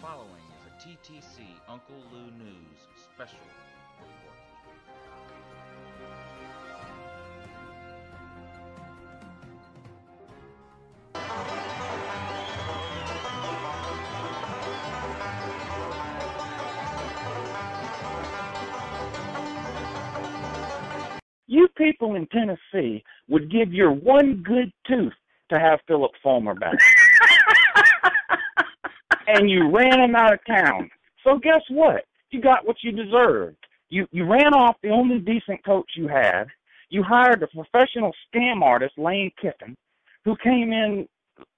following is a TTC Uncle Lou News special report. You people in Tennessee would give your one good tooth to have Philip Fulmer back. And you ran him out of town. So guess what? You got what you deserved. You ran off the only decent coach you had. You hired a professional scam artist, Lane Kiffin, who came in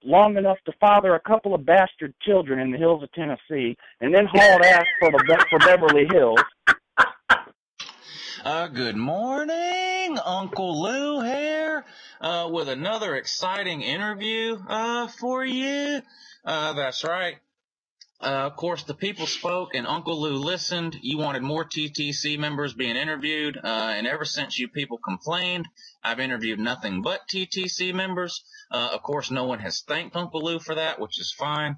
long enough to father a couple of bastard children in the hills of Tennessee and then hauled ass for Beverly Hills. Good morning, Uncle Lou here, with another exciting interview, for you. That's right. Of course, the people spoke and Uncle Lou listened. You wanted more TTC members being interviewed, and ever since you people complained, I've interviewed nothing but TTC members. Of course, no one has thanked Uncle Lou for that, which is fine.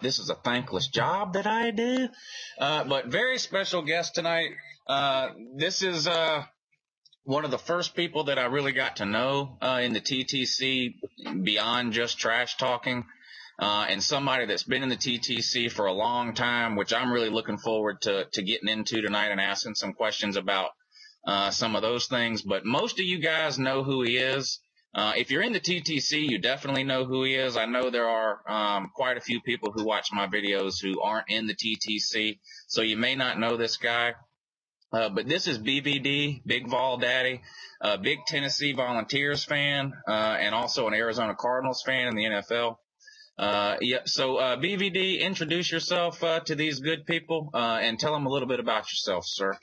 This is a thankless job that I do. But very special guest tonight. This is one of the first people that I really got to know in the TTC beyond just trash talking, and somebody that's been in the TTC for a long time, which I'm really looking forward to getting into tonight and asking some questions about some of those things. But most of you guys know who he is. If you're in the TTC, you definitely know who he is. I know there are quite a few people who watch my videos who aren't in the TTC, so you may not know this guy. But this is BVD BigVolDaddy, a big Tennessee Volunteers fan, and also an Arizona Cardinals fan in the NFL. So BVD, introduce yourself to these good people and tell them a little bit about yourself, sir.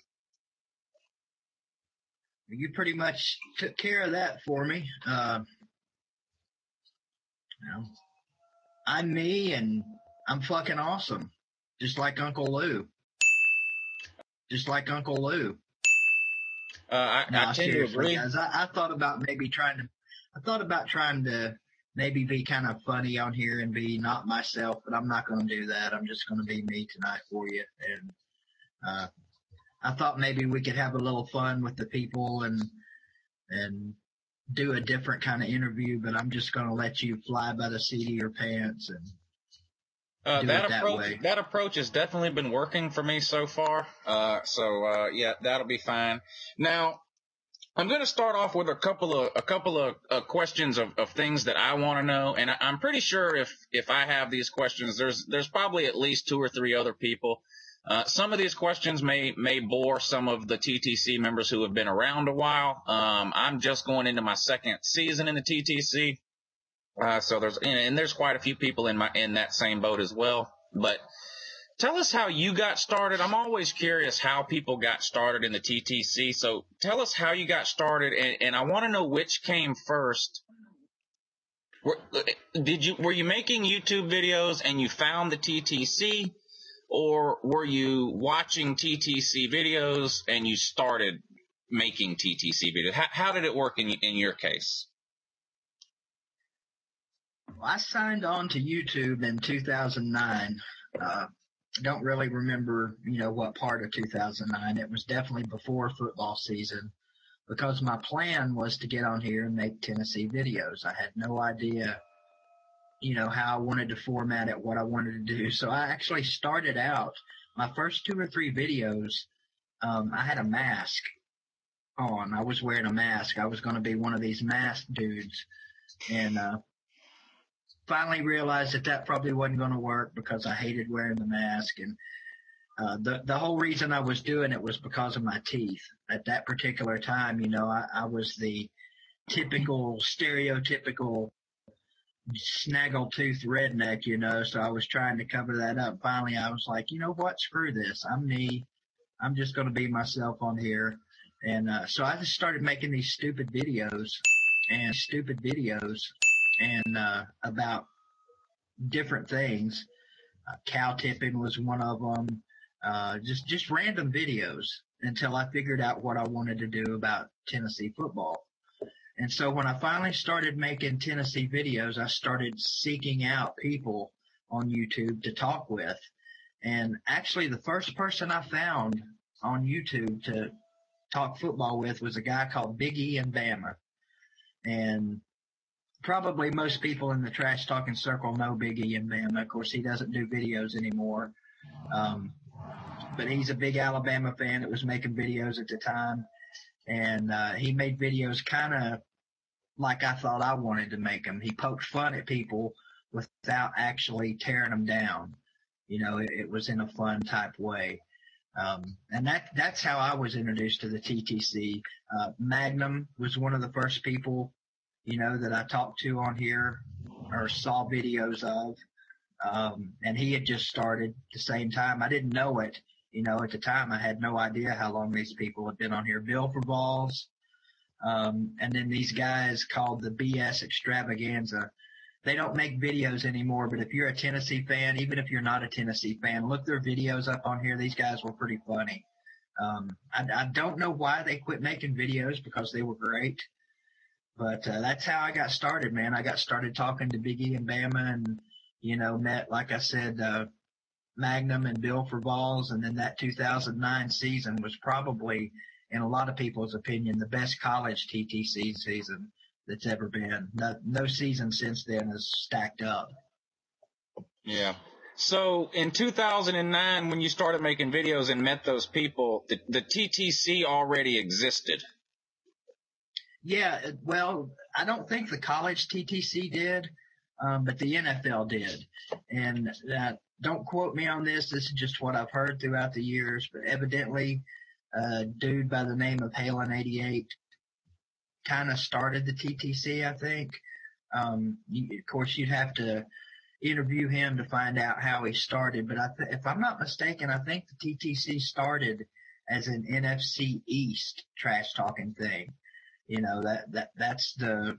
You pretty much took care of that for me. I'm me, and I'm fucking awesome, just like Uncle Lou. I tend to agree. Guys, I thought about trying to maybe be kind of funny on here and be not myself, but I'm not going to do that. I'm just going to be me tonight for you. And I thought maybe we could have a little fun with the people and do a different kind of interview, but I'm just going to let you fly by the seat of your pants and that approach has definitely been working for me so far. Yeah, that'll be fine. Now, I'm going to start off with a couple of questions of things that I want to know, and I'm pretty sure if I have these questions, there's probably at least 2 or 3 other people. Some of these questions may bore some of the TTC members who have been around a while. I'm just going into my second season in the TTC. So there's quite a few people in that same boat as well. But tell us how you got started. I'm always curious how people got started in the TTC. So tell us how you got started, and I want to know which came first. Were you making YouTube videos and you found the TTC, or were you watching TTC videos and you started making TTC videos? How did it work in your case? Well, I signed on to YouTube in 2009. Don't really remember, what part of 2009. It was definitely before football season, because my plan was to get on here and make Tennessee videos. I had no idea, how I wanted to format it, what I wanted to do. So I actually started out my first 2 or 3 videos. I had a mask on. I was wearing a mask. I was going to be one of these masked dudes, and finally realized that probably wasn't going to work because I hated wearing the mask. And the whole reason I was doing it was because of my teeth. At that particular time, I was the stereotypical snaggle-tooth redneck, so I was trying to cover that up. Finally, I was like, you know what? Screw this. I'm me. I'm just going to be myself on here. And so I just started making these stupid videos about different things. Cow tipping was one of them. Just random videos until I figured out what I wanted to do about Tennessee football. And so when I finally started making Tennessee videos, I started seeking out people on YouTube to talk with. And actually the first person I found on YouTube to talk football with was a guy called Big E in Bama. And probably most people in the trash talking circle know Big E in Bama. Of course, he doesn't do videos anymore. But he's a big Alabama fan that was making videos at the time. And he made videos kind of like I thought I wanted to make them. He poked fun at people without actually tearing them down. You know, it was in a fun type way. And that's how I was introduced to the TTC. Magnum was one of the first people, you know, that I talked to on here or saw videos of. And he had just started at the same time. I didn't know it. You know, at the time I had no idea how long these people had been on here. Bill for Balls. And then these guys called the BS Extravaganza. They don't make videos anymore, but if you're a Tennessee fan, even if you're not a Tennessee fan, look their videos up on here. These guys were pretty funny. I don't know why they quit making videos because they were great, but that's how I got started, man. I got started talking to Big E and Bama and, you know, met, like I said, Magnum and Bill for Balls. And then that 2009 season was probably, in a lot of people's opinion, the best college TTC season that's ever been. No season since then has stacked up. Yeah. So in 2009, when you started making videos and met those people, the TTC already existed. Yeah, well, I don't think the college TTC did, but the NFL did. And don't quote me on this. This is just what I've heard throughout the years. But evidently, a dude by the name of Halen88 kind of started the TTC, I think. Of course, you'd have to interview him to find out how he started. But if I'm not mistaken, I think the TTC started as an NFC East trash talking thing. You know, that's the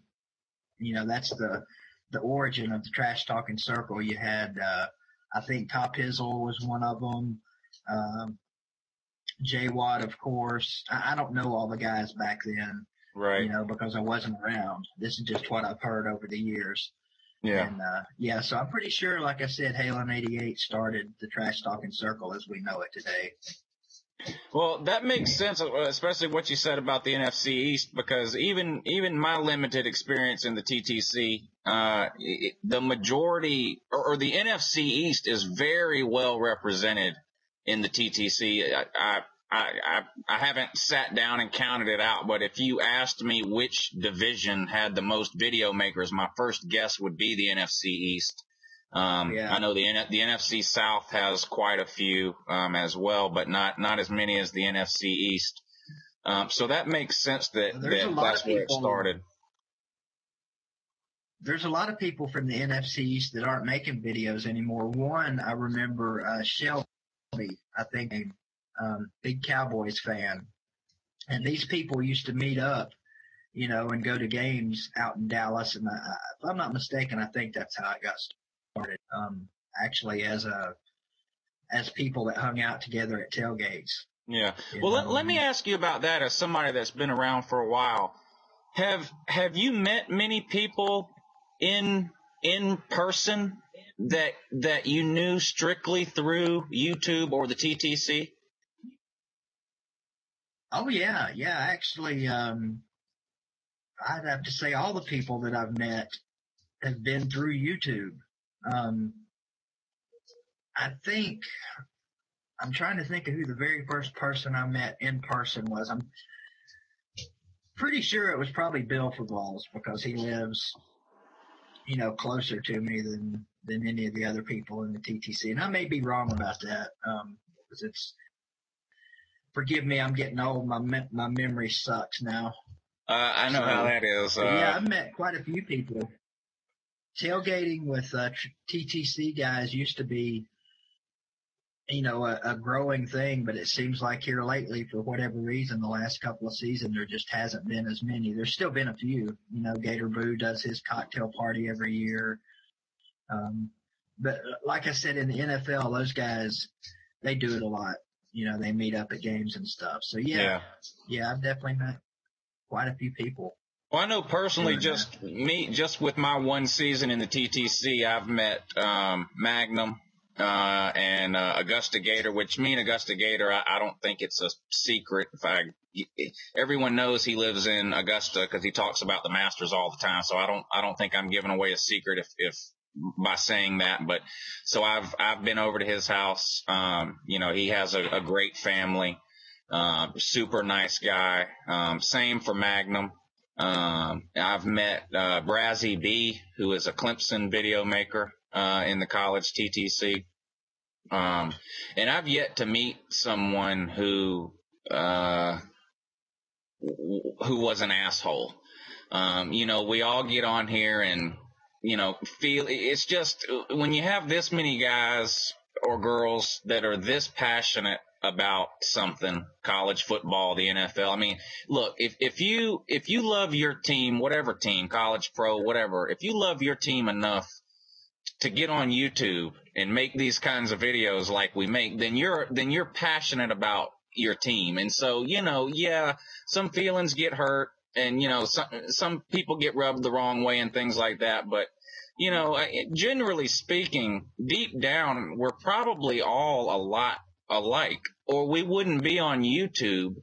origin of the trash talking circle. You had, I think Top Hizzle was one of them. Jay Watt, of course. I don't know all the guys back then. Right. You know, because I wasn't around. This is just what I've heard over the years. Yeah. And, so I'm pretty sure, like I said, Halen88 started the trash talking circle as we know it today. Well, that makes sense, especially what you said about the NFC East, because even my limited experience in the TTC, the majority or the NFC East is very well represented in the TTC. I haven't sat down and counted it out, but if you asked me which division had the most video makers, my first guess would be the NFC East. I know the NFC South has quite a few, as well, but not as many as the NFC East. So that makes sense that's where it started. There's a lot of people from the NFC East that aren't making videos anymore. One, I remember, Shelby, I think, big Cowboys fan. And these people used to meet up, you know, and go to games out in Dallas. And if I'm not mistaken, I think that's how it got started. Actually as people that hung out together at tailgates. Yeah. Well, let me ask you about that as somebody that's been around for a while. Have you met many people in person that you knew strictly through YouTube or the TTC? Oh yeah. Actually, I'd have to say all the people that I've met have been through YouTube. I think I'm trying to think of who the very first person I met in person was. I'm pretty sure it was probably Bill for Balls because he lives, you know, closer to me than any of the other people in the TTC. And I may be wrong about that. Because forgive me, I'm getting old. My memory sucks now. I know how that is. Yeah, I've met quite a few people. Tailgating with TTC guys used to be, you know, a growing thing, but it seems like here lately, for whatever reason, the last couple of seasons, there just hasn't been as many. There's still been a few. You know, Gator Boo does his cocktail party every year. But like I said, in the NFL, those guys, they do it a lot. You know, they meet up at games and stuff. So, yeah, I've definitely met quite a few people. Well, I know personally, just with my one season in the TTC, I've met Magnum and Augusta Gator, which me and Augusta Gator, I don't think it's a secret. Everyone knows he lives in Augusta because he talks about the Masters all the time. So I don't think I'm giving away a secret if by saying that. But so I've been over to his house. He has a great family, super nice guy. Same for Magnum. I've met Brazzy B, who is a Clemson video maker in the college TTC. And I've yet to meet someone who was an asshole. We all get on here and, feel it's just when you have this many guys or girls that are this passionate about something, college football, the NFL. I mean, look, if you love your team, whatever team, college, pro, whatever, if you love your team enough to get on YouTube and make these kinds of videos like we make, then you're passionate about your team. And so, some feelings get hurt and, some people get rubbed the wrong way and things like that. But, generally speaking, deep down, we're probably all a lot alike, or we wouldn't be on YouTube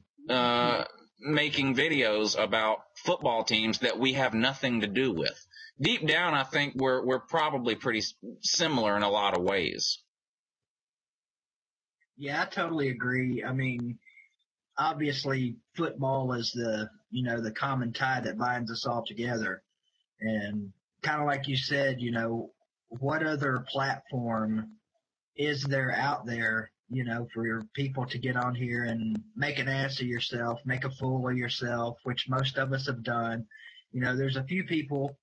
making videos about football teams that we have nothing to do with. Deep down, I think we're probably pretty similar in a lot of ways. Yeah, I totally agree. I mean, obviously football is the common tie that binds us all together. And kind of like you said, what other platform is there out there, for your people to get on here and make an ass of yourself, make a fool of yourself, which most of us have done. There's a few people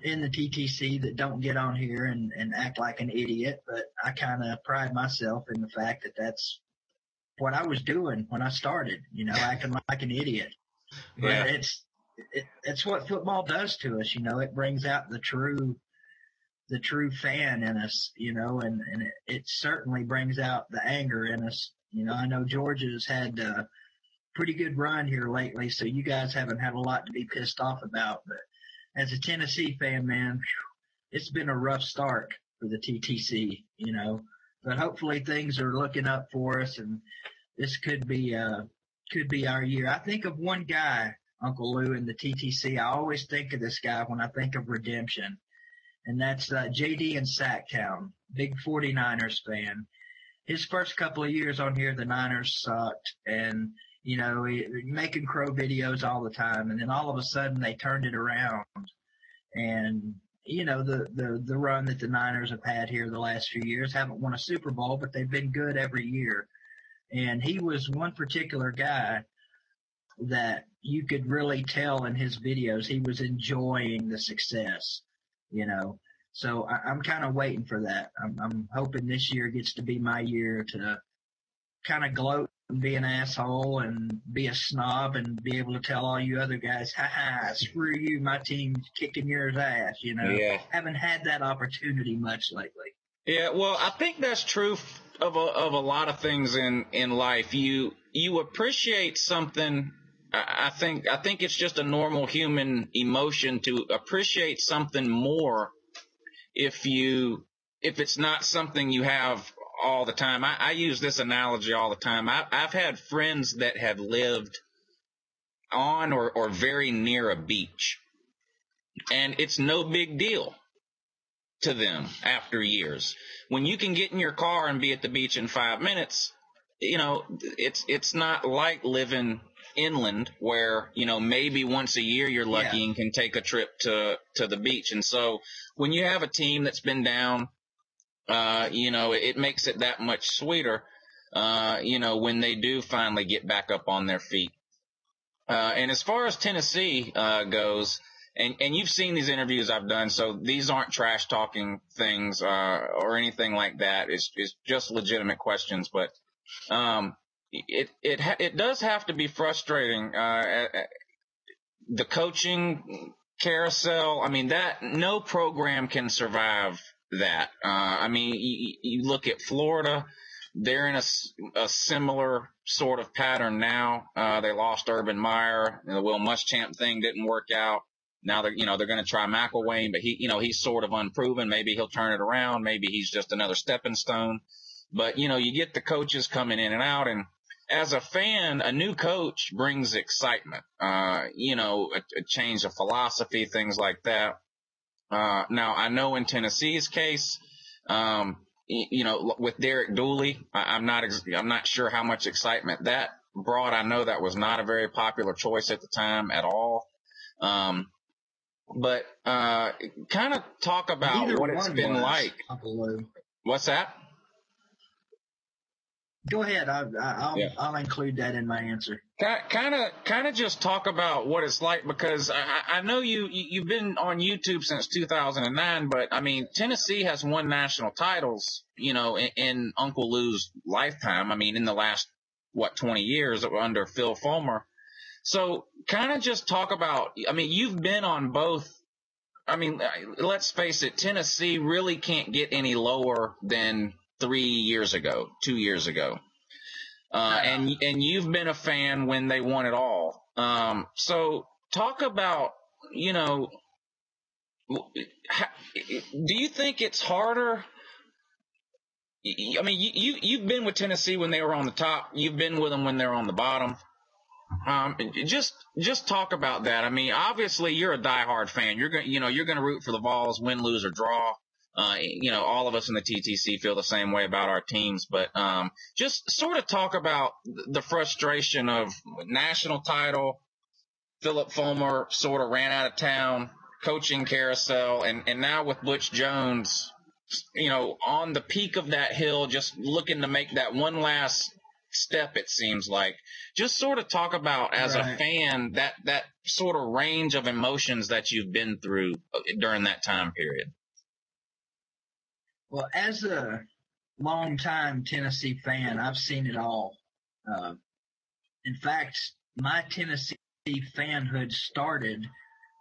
in the TTC that don't get on here and act like an idiot, but I kind of pride myself in the fact that that's what I was doing when I started, acting like an idiot. Yeah. But it's what football does to us, it brings out the true fan in us, and it certainly brings out the anger in us. I know Georgia's had a pretty good run here lately, so you guys haven't had a lot to be pissed off about. But as a Tennessee fan, man, it's been a rough start for the TTC, but hopefully things are looking up for us, and this could be our year. I think of one guy, Uncle Lou, in the TTC. I always think of this guy when I think of redemption. And that's JD in Sacktown, big 49ers fan. His first couple of years on here, the Niners sucked, and, making crow videos all the time. And then all of a sudden they turned it around. And, the run that the Niners have had here the last few years, haven't won a Super Bowl, but they've been good every year. And he was one particular guy that you could really tell in his videos he was enjoying the success. So I'm kind of waiting for that. I'm hoping this year gets to be my year to kind of gloat and be an asshole and be a snob and be able to tell all you other guys, screw you, my team's kicking yours ass, Yeah. Haven't had that opportunity much lately. Yeah, well, I think that's true of a lot of things in life. You appreciate something. I think it's just a normal human emotion to appreciate something more if it's not something you have all the time. I use this analogy all the time. I've had friends that have lived on or very near a beach, and it's no big deal to them after years. When you can get in your car and be at the beach in 5 minutes, it's not like living inland where, maybe once a year you're lucky and can take a trip to the beach. And so when you have a team that's been down, it makes it that much sweeter, when they do finally get back up on their feet. And as far as Tennessee goes, and you've seen these interviews I've done, so these aren't trash talking things or anything like that. It's just legitimate questions, but it does have to be frustrating. The coaching carousel, I mean, that no program can survive that. I mean, you look at Florida, they're in a similar sort of pattern now. They lost Urban Meyer. The Will Muschamp thing didn't work out. Now they're going to try McElwain, but he's sort of unproven. Maybe he'll turn it around. Maybe he's just another stepping stone. But, you get the coaches coming in and out, and as a fan, a new coach brings excitement, a change of philosophy, things like that. Now I know in Tennessee's case, with Derek Dooley, I'm not sure how much excitement that brought. I know that was not a very popular choice at the time at all. But kind of talk about what it's been like. What's that? Go ahead. I'll include that in my answer. Kind of just talk about what it's like, because I know you've been on YouTube since 2009, but I mean, Tennessee has won national titles, in Uncle Lou's lifetime. I mean, in the last 20 years under Phil Fulmer. So kind of just talk about, I mean, you've been on both. I mean, let's face it, Tennessee really can't get any lower than 2 years ago. And you've been a fan when they won it all. So talk about, do you think it's harder? I mean, you've been with Tennessee when they were on the top. You've been with them when they're on the bottom. Just talk about that. I mean, obviously you're a diehard fan. You're going to root for the Vols, win, lose, or draw. All of us in the TTC feel the same way about our teams, but just sort of talk about the frustration of national title. Philip Fulmer sort of ran out of town, coaching carousel, and now with Butch Jones, on the peak of that hill, just looking to make that one last step, it seems like. Just sort of talk about, as a fan, that sort of range of emotions that you've been through during that time period. Well, as a longtime Tennessee fan, I've seen it all. In fact, my Tennessee fanhood started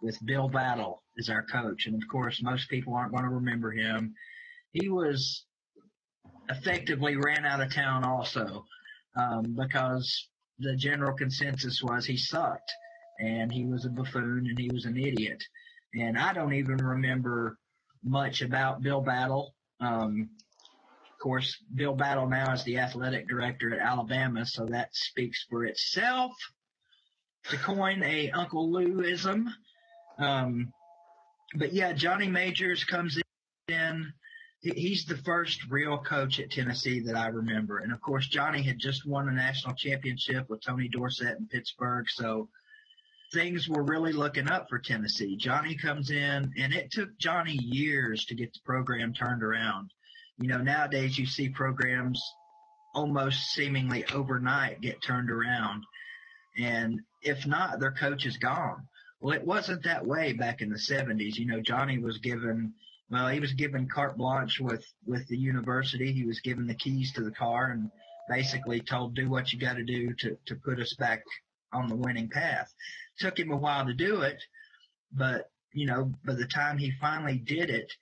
with Bill Battle as our coach. And, of course, most people aren't going to remember him. He was effectively ran out of town also, because the general consensus was he sucked, and he was a buffoon, and he was an idiot. And I don't even remember much about Bill Battle. Of course, Bill Battle now is the athletic director at Alabama, so that speaks for itself, to coin a Uncle Lou-ism. But yeah, Johnny Majors comes in. He's the first real coach at Tennessee that I remember. And of course, Johnny had just won a national championship with Tony Dorsett in Pittsburgh, so things were really looking up for Tennessee. Johnny comes in, and it took Johnny years to get the program turned around. Nowadays you see programs almost seemingly overnight get turned around. And if not, their coach is gone. Well, it wasn't that way back in the 70s. Johnny was given carte blanche with the university. He was given the keys to the car and basically told, do what you got to do to put us back on the winning path. Took him a while to do it, but, by the time he finally did it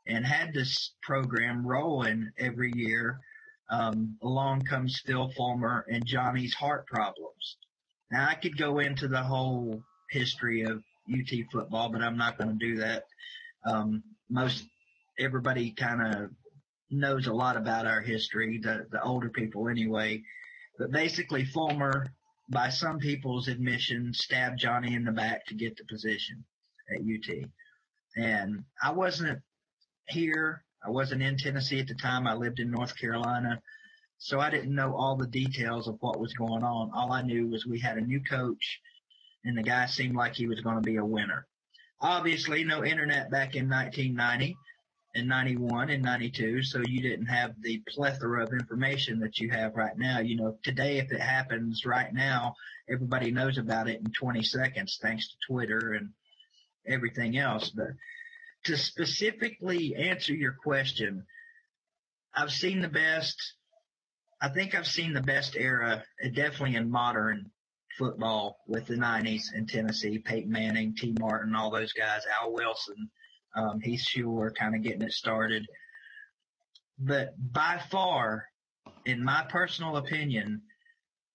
and had this program rolling every year, along comes Phil Fulmer and Johnny's heart problems. Now, I could go into the whole history of UT football, but I'm not going to do that. Everybody kind of knows a lot about our history, the older people anyway. But basically, Fulmer, by some people's admission, stabbed Johnny in the back to get the position at UT. And I wasn't here. I wasn't in Tennessee at the time. I lived in North Carolina. So I didn't know all the details of what was going on. All I knew was we had a new coach, and the guy seemed like he was going to be a winner. Obviously, no internet back in 1990 and 91 and 92, so you didn't have the plethora of information that you have right now. Today, if it happens right now, everybody knows about it in 20 seconds thanks to Twitter and everything else. But to specifically answer your question, I've seen the best. I think I've seen the best era, definitely in modern football, with the 90s in Tennessee. Peyton Manning, T. Martin, all those guys, Al Wilson, Heath Schuler kind of getting it started. But by far, in my personal opinion,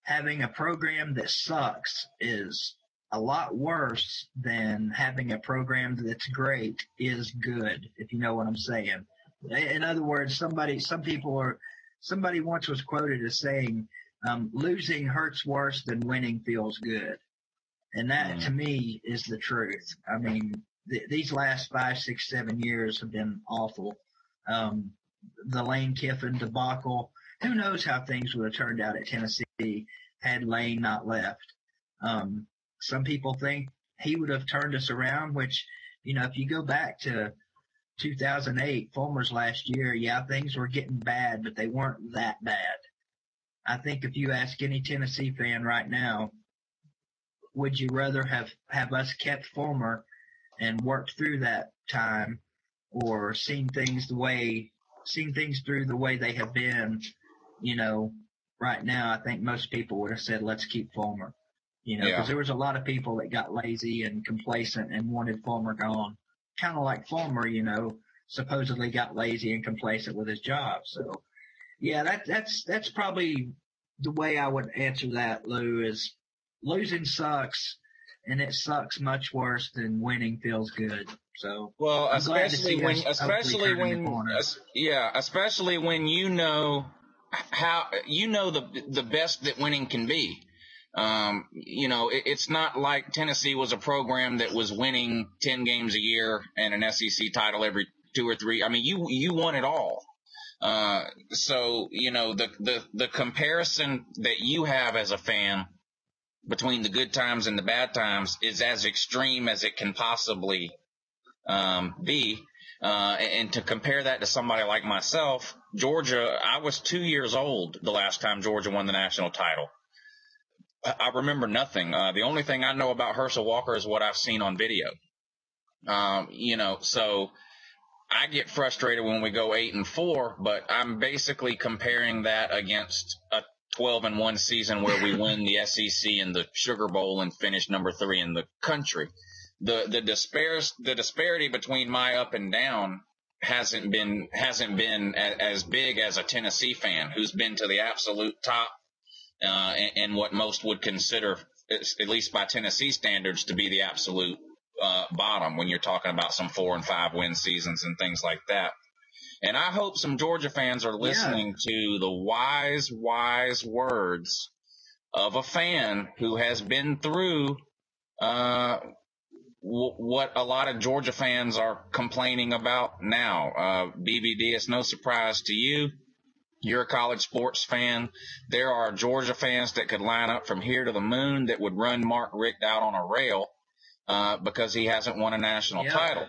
having a program that sucks is a lot worse than having a program that's great is good, if you know what I'm saying. In other words, somebody once was quoted as saying, losing hurts worse than winning feels good. And that, to me, is the truth. I mean, these last 5, 6, 7 years have been awful. The Lane Kiffin debacle, who knows how things would have turned out at Tennessee had Lane not left. Some people think he would have turned us around, which, if you go back to 2008, Fulmer's last year, yeah, things were getting bad, but they weren't that bad. I think if you ask any Tennessee fan right now, would you rather have us kept Fulmer and worked through that time, or seen things through the way they have been, right now? I think most people would have said, let's keep Fulmer, because there was a lot of people that got lazy and complacent and wanted Fulmer gone. Kind of like Fulmer, supposedly got lazy and complacent with his job. So, yeah, that's probably the way I would answer that, Lou, is losing sucks, and it sucks much worse than winning feels good. So, well, especially when you know how the best that winning can be. It's not like Tennessee was a program that was winning 10 games a year and an SEC title every 2 or 3. I mean, you won it all. So, the comparison that you have as a fan between the good times and the bad times is as extreme as it can possibly be. And to compare that to somebody like myself, Georgia, I was 2 years old the last time Georgia won the national title. I remember nothing. The only thing I know about Herschel Walker is what I've seen on video. So I get frustrated when we go 8-4, but I'm basically comparing that against a 12-1 season where we win the SEC and the Sugar Bowl and finish number 3 in the country. The disparity between my up and down hasn't been as big as a Tennessee fan who's been to the absolute top. And what most would consider, at least by Tennessee standards, to be the absolute bottom when you're talking about some 4 and 5 win seasons and things like that. And I hope some Georgia fans are listening to the wise words of a fan who has been through what a lot of Georgia fans are complaining about now. BVD, it's no surprise to you. You're a college sports fan. There are Georgia fans that could line up from here to the moon that would run Mark Richt out on a rail because he hasn't won a national title.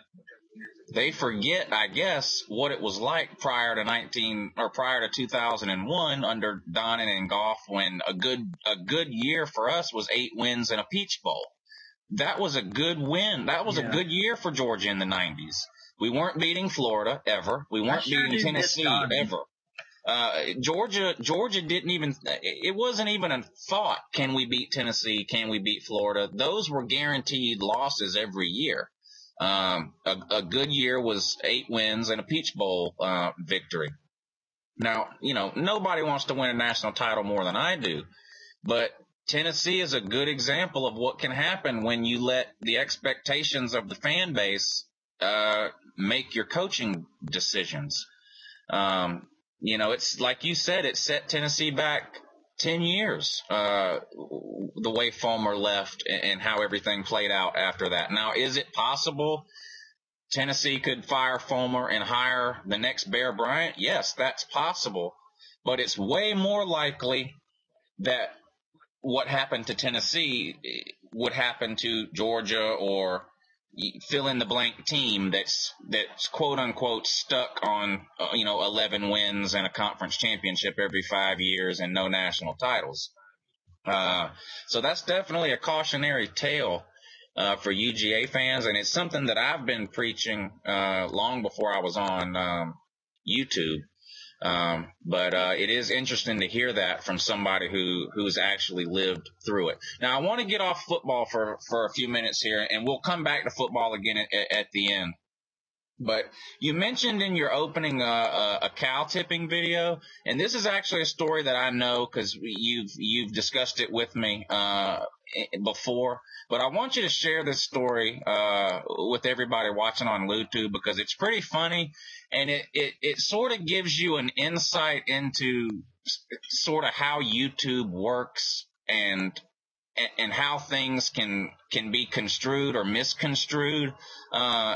They forget, I guess, what it was like prior to 2001 under Donnan and Goff, when a good year for us was 8 wins and a Peach Bowl. That was a good win. That was a good year for Georgia in the 90s. We weren't beating Florida ever. We weren't beating Tennessee ever. Georgia didn't even, it wasn't even a thought. Can we beat Tennessee? Can we beat Florida? Those were guaranteed losses every year. A good year was 8 wins and a Peach Bowl, victory. Now, nobody wants to win a national title more than I do, but Tennessee is a good example of what can happen when you let the expectations of the fan base, make your coaching decisions. It's like you said, it set Tennessee back 10 years, the way Fulmer left and how everything played out after that. Now, is it possible Tennessee could fire Fulmer and hire the next Bear Bryant? Yes, that's possible. But it's way more likely that what happened to Tennessee would happen to Georgia or fill in the blank team that's quote unquote stuck on 11 wins and a conference championship every 5 years and no national titles. So that's definitely a cautionary tale for UGA fans, and it's something that I've been preaching long before I was on YouTube. But it is interesting to hear that from somebody who's actually lived through it. Now, I want to get off football for a few minutes here, and we'll come back to football again at the end. But you mentioned in your opening a cow tipping video, and this is actually a story that I know because you've discussed it with me before. But I want you to share this story with everybody watching on YouTube because it's pretty funny, and it sort of gives you an insight into sort of how YouTube works and how things can be construed or misconstrued.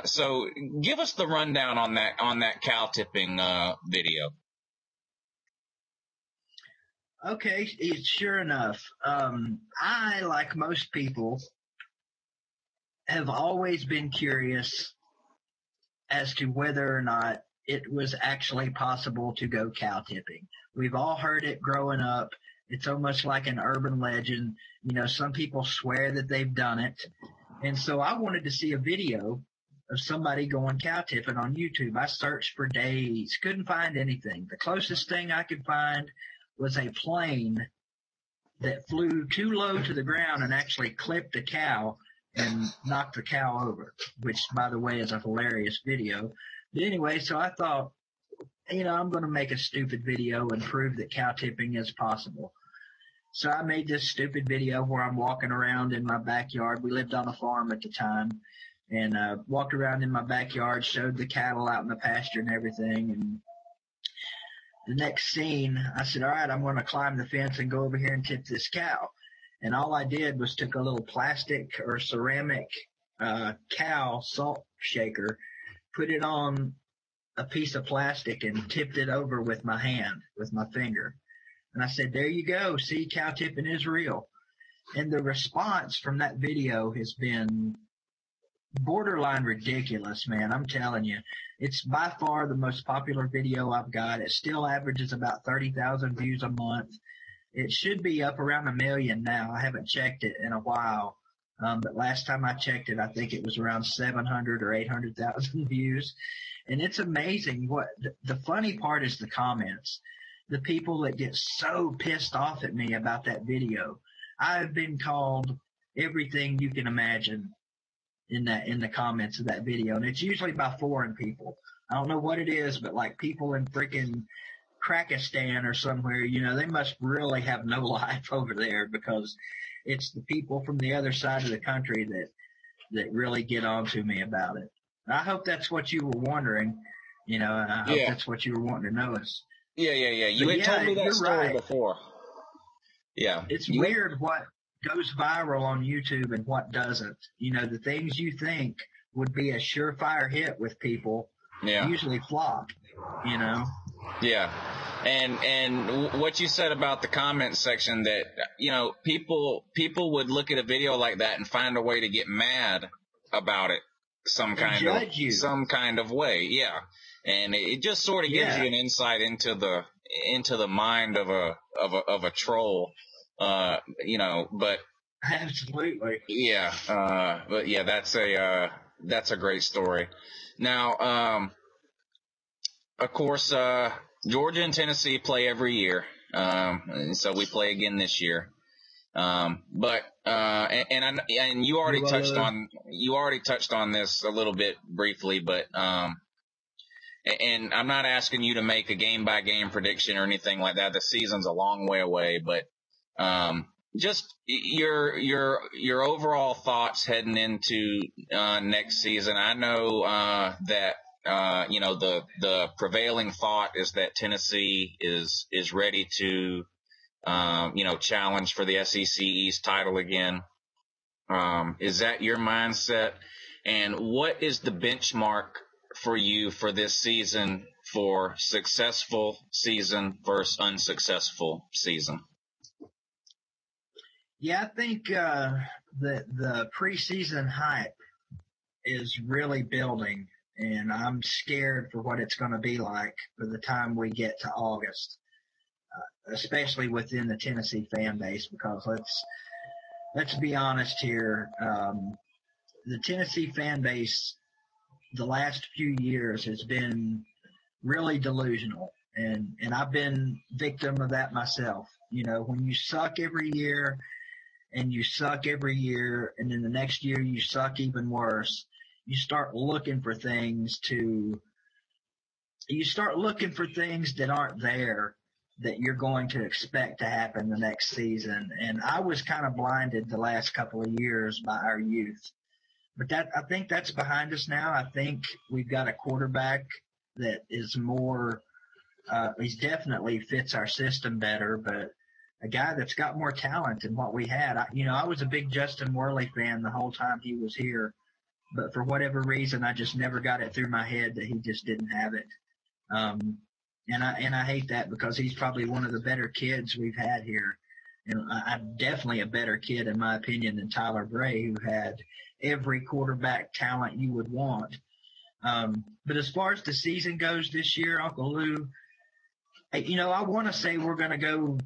So give us the rundown on that cow tipping video. Okay, sure enough. I, like most people, have always been curious as to whether or not it was actually possible to go cow tipping. We've all heard it growing up. It's almost like an urban legend. You know, some people swear that they've done it. And so I wanted to see a video of somebody going cow tipping on YouTube. I searched for days, couldn't find anything. The closest thing I could find was a plane that flew too low to the ground and actually clipped a cow and knocked the cow over, which, by the way, is a hilarious video. But anyway, so I thought, you know, I'm going to make a stupid video and prove that cow tipping is possible. So I made this stupid video where I'm walking around in my backyard. We lived on a farm at the time, and walked around in my backyard, showed the cattle out in the pasture and everything. And the next scene, I said, all right, I'm going to climb the fence and go over here and tip this cow. And all I did was took a little plastic or ceramic cow salt shaker, put it on a piece of plastic and tipped it over with my hand, with my finger. And I said, there you go. See, cow tipping is real. And the response from that video has been borderline ridiculous, man. I'm telling you. It's by far the most popular video I've got. It still averages about 30,000 views a month. It should be up around 1 million now. I haven't checked it in a while. But last time I checked it, I think it was around 700 or 800,000 views. And it's amazing what the funny part is the comments. The people that get so pissed off at me about that video. I've been called everything you can imagine in the comments of that video. And it's usually by foreign people. I don't know what it is, but like people in freaking Krakistan or somewhere, you know, they must really have no life over there because it's the people from the other side of the country that really get on to me about it. I hope that's what you were wondering, you know, and I hope that's what you were wanting to know is. Yeah. You had told me that story before. Yeah. It's weird what goes viral on YouTube and what doesn't. You know, the things you think would be a surefire hit with people usually flop, you know? Yeah. And what you said about the comment section that, you know, people would look at a video like that and find a way to get mad about it some kind of way. Yeah. And it just sort of gives you an insight into the mind of a troll. You know, but absolutely. Yeah. But yeah, that's a great story. Now, of course, Georgia and Tennessee play every year. And so we play again this year. But you already touched on this a little bit briefly, but, and I'm not asking you to make a game by game prediction or anything like that. The season's a long way away, but, just your overall thoughts heading into, next season. I know, that, you know, the prevailing thought is that Tennessee is ready to, you know, challenge for the SEC East title again. Is that your mindset? And what is the benchmark for you for this season for successful season versus unsuccessful season? Yeah, I think the preseason hype is really building, and I'm scared for what it's going to be like for the time we get to August, especially within the Tennessee fan base, because let's be honest here. The Tennessee fan base the last few years has been really delusional, and I've been victim of that myself. You know, when you suck every year and you suck every year, and then the next year you suck even worse, you start looking for things that aren't there that you're going to expect to happen the next season. And I was kind of blinded the last couple of years by our youth. But I think that's behind us now. I think we've got a quarterback that is more, he definitely fits our system better, but a guy that's got more talent than what we had. I was a big Justin Worley fan the whole time he was here, but for whatever reason, I just never got it through my head that he just didn't have it. And I hate that because he's probably one of the better kids we've had here. And I'm definitely a better kid, in my opinion, than Tyler Bray, who had every quarterback talent you would want. But as far as the season goes this year, Uncle Lou, I want to say we're going to go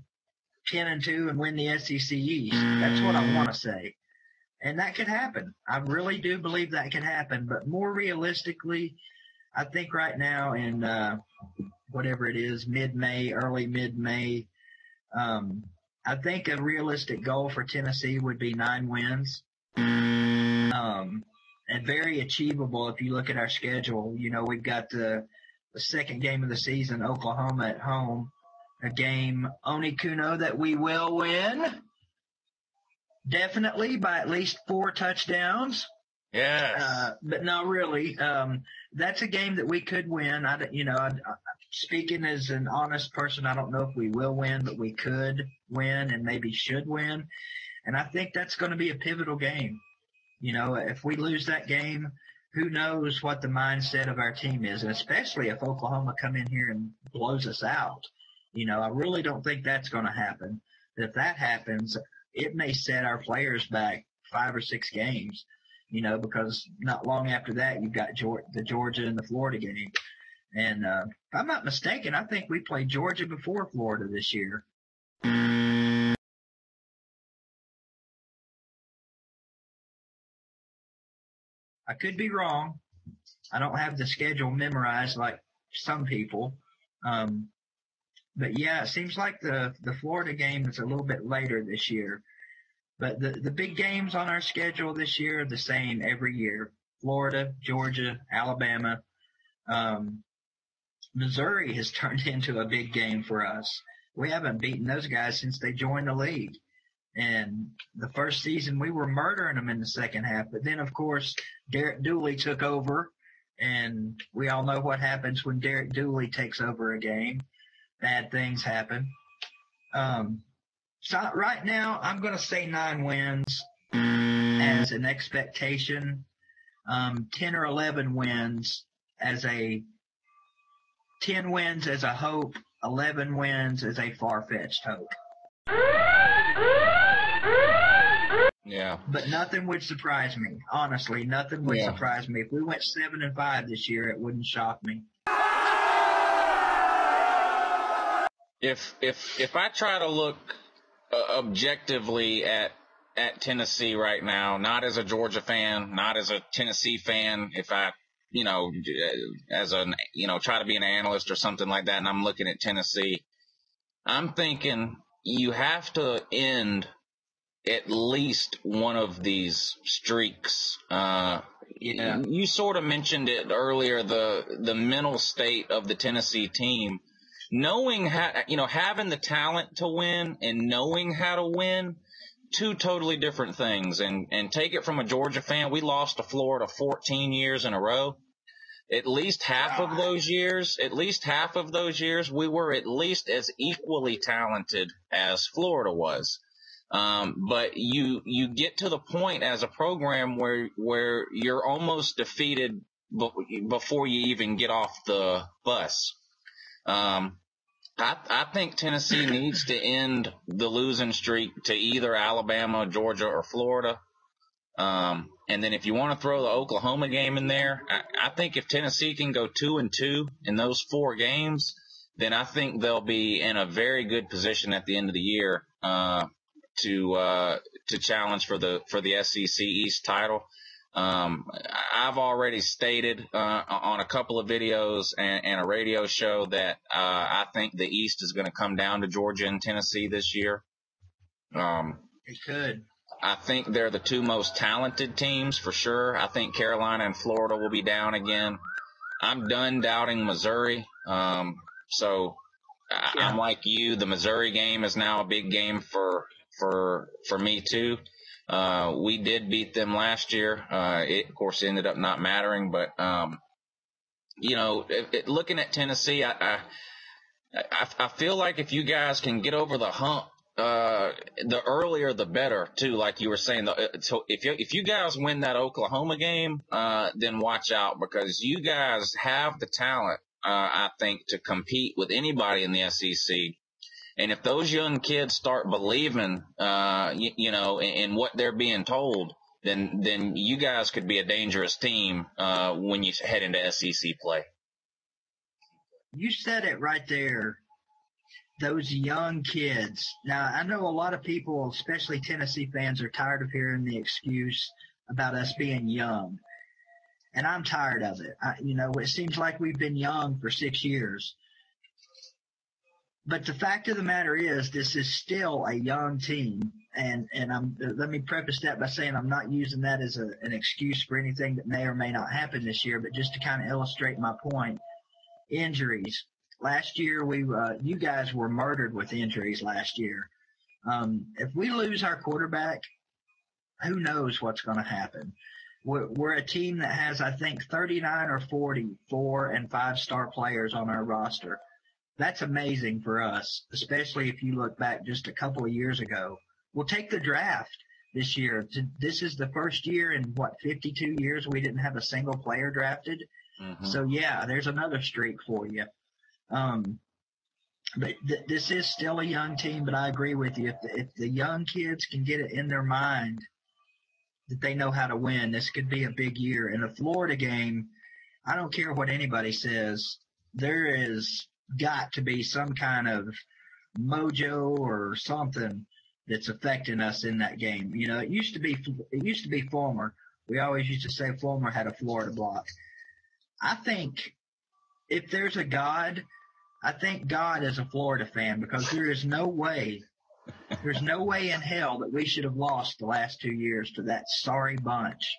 10-2 and win the SEC East. That's what I want to say. And that could happen. I really do believe that could happen. But more realistically, I think right now in whatever it is, mid-May, early mid-May, I think a realistic goal for Tennessee would be 9 wins. And very achievable if you look at our schedule. We've got the second game of the season, Oklahoma at home, a game, Onikuno, that we will win. Definitely by at least 4 touchdowns. Yes. But no, really, that's a game that we could win. Speaking as an honest person, I don't know if we will win, but we could win and maybe should win. And I think that's going to be a pivotal game. If we lose that game, who knows what the mindset of our team is, and especially if Oklahoma come in here and blows us out. I really don't think that's going to happen. But if that happens, it may set our players back 5 or 6 games, because not long after that, you've got the Georgia and the Florida game. And if I'm not mistaken, I think we played Georgia before Florida this year. I could be wrong. I don't have the schedule memorized like some people. But yeah, it seems like the Florida game is a little bit later this year. But the big games on our schedule this year are the same every year. Florida, Georgia, Alabama. Missouri has turned into a big game for us. We haven't beaten those guys since they joined the league. And the first season, we were murdering them in the second half. But then, of course, Derek Dooley took over, and we all know what happens when Derek Dooley takes over a game. Bad things happen. So right now, I'm going to say 9 wins as an expectation. 10 or 11 wins as 10 wins as a hope, 11 wins as a far-fetched hope. Yeah. But nothing would surprise me. Honestly, nothing would surprise me. If we went 7-5 this year, it wouldn't shock me. If I try to look objectively at Tennessee right now, not as a Georgia fan, not as a Tennessee fan, if I, try to be an analyst or something like that, and I'm looking at Tennessee, I'm thinking you have to end at least one of these streaks. You sort of mentioned it earlier, the mental state of the Tennessee team. Knowing how, having the talent to win and knowing how to win, 2 totally different things. And take it from a Georgia fan, we lost to Florida 14 years in a row. At least half of those years, we were at least as equally talented as Florida was. But you get to the point as a program where you're almost defeated before you even get off the bus. I think Tennessee needs to end the losing streak to either Alabama, Georgia, or Florida. And then if you want to throw the Oklahoma game in there, I think if Tennessee can go 2-2 in those 4 games, then I think they'll be in a very good position at the end of the year to challenge for the SEC East title. I've already stated on a couple of videos and a radio show that I think the East is going to come down to Georgia and Tennessee this year. It could. I think they're the two most talented teams for sure. I think Carolina and Florida will be down again. I'm done doubting Missouri. I'm like you. The Missouri game is now a big game for me too. We did beat them last year. It of course ended up not mattering, but looking at Tennessee, I feel like if you guys can get over the hump, the earlier the better too. Like you were saying, so if you guys win that Oklahoma game, then watch out, because you guys have the talent, I think, to compete with anybody in the SEC. And if those young kids start believing, in what they're being told, then you guys could be a dangerous team when you head into SEC play. You said it right there. Those young kids. Now, I know a lot of people, especially Tennessee fans, are tired of hearing the excuse about us being young. And I'm tired of it. It seems like we've been young for 6 years. But the fact of the matter is, this is still a young team. And let me preface that by saying I'm not using that as an excuse for anything that may or may not happen this year, but just to kind of illustrate my point. Injuries. Last year, you guys were murdered with injuries last year. If we lose our quarterback, who knows what's going to happen? We're a team that has, I think, 39 or 40 4- and 5-star players on our roster. That's amazing for us, especially if you look back just a couple of years ago. We'll take the draft this year. This is the first year in, 52 years we didn't have a single player drafted. Mm-hmm. So, yeah, there's another streak for you. But this is still a young team, but I agree with you. If the young kids can get it in their mind that they know how to win, this could be a big year. In a Florida game, I don't care what anybody says, there is got to be some kind of mojo or something that's affecting us in that game. It used to be Fulmer. We always used to say Fulmer had a Florida block. I think if there's a God, I thank God as a Florida fan, because there is no way in hell that we should have lost the last 2 years to that sorry bunch.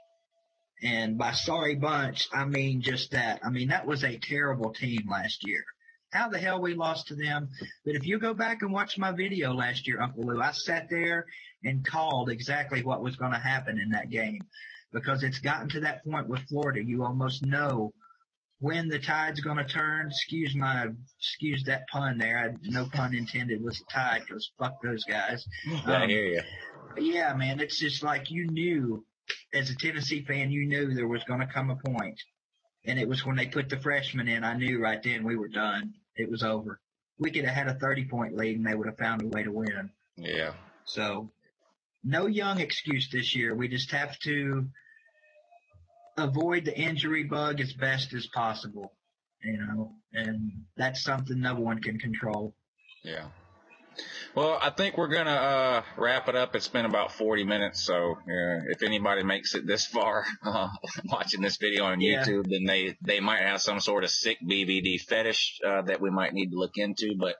And by sorry bunch, I mean just that. I mean, that was a terrible team last year. How the hell we lost to them? But if you go back and watch my video last year, Uncle Lou, I sat there and called exactly what was going to happen in that game, because it's gotten to that point with Florida. You almost know when the tide's going to turn. Excuse that pun there. No pun intended with the tide, because fuck those guys. I hear you. Yeah, man, it's just like you knew, as a Tennessee fan, you knew there was going to come a point. And it was when they put the freshmen in, I knew right then we were done. It was over. We could have had a 30-point lead, and they would have found a way to win. Yeah. So, no young excuse this year. We just have to avoid the injury bug as best as possible, and that's something no one can control. Yeah. Well, I think we're going to wrap it up. It's been about 40 minutes, so if anybody makes it this far watching this video on YouTube, then they might have some sort of sick BVD fetish that we might need to look into. But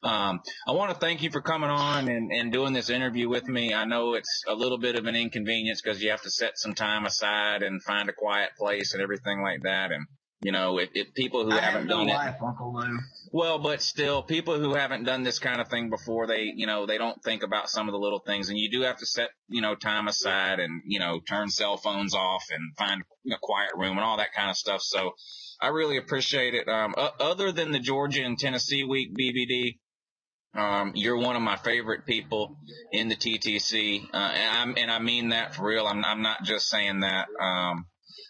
I want to thank you for coming on and doing this interview with me. I know it's a little bit of an inconvenience because you have to set some time aside and find a quiet place and everything like that. And, if people who haven't done it. Uncle Lou. Well, but still, people who haven't done this kind of thing before, they don't think about some of the little things. And you do have to set, time aside and, turn cell phones off and find a quiet room and all that kind of stuff. So I really appreciate it. Other than the Georgia and Tennessee week, BVD, you're one of my favorite people in the TTC. And I mean that for real. I'm not just saying that.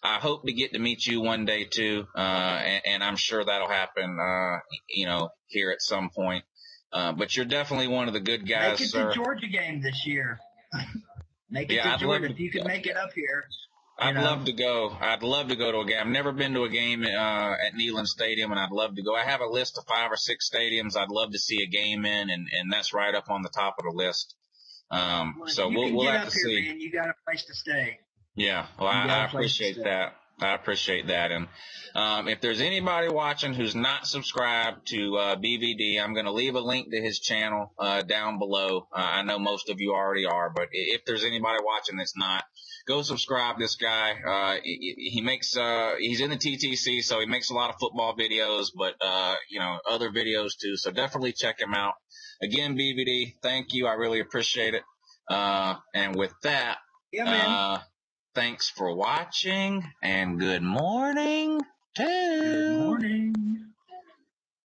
I hope to get to meet you one day too, and I'm sure that'll happen, here at some point. But you're definitely one of the good guys, Make it sir. the Georgia game this year. Make it to Georgia. If you can make it up here. I'd love to go. I'd love to go to a game. I've never been to a game at Neyland Stadium, and I'd love to go. I have a list of 5 or 6 stadiums I'd love to see a game in, and that's right up on the top of the list. So we'll have to see. Man. You got a place to stay. Yeah, well, I appreciate that. I appreciate that. And if there's anybody watching who's not subscribed to BVD, I'm going to leave a link to his channel down below. I know most of you already are, but if there's anybody watching that's not, go subscribe. This guy, he makes he's in the TTC, so he makes a lot of football videos, but other videos too. So definitely check him out. Again, BVD, thank you. I really appreciate it. And with that, Yeah, man. Thanks for watching, and good morning to. Good morning.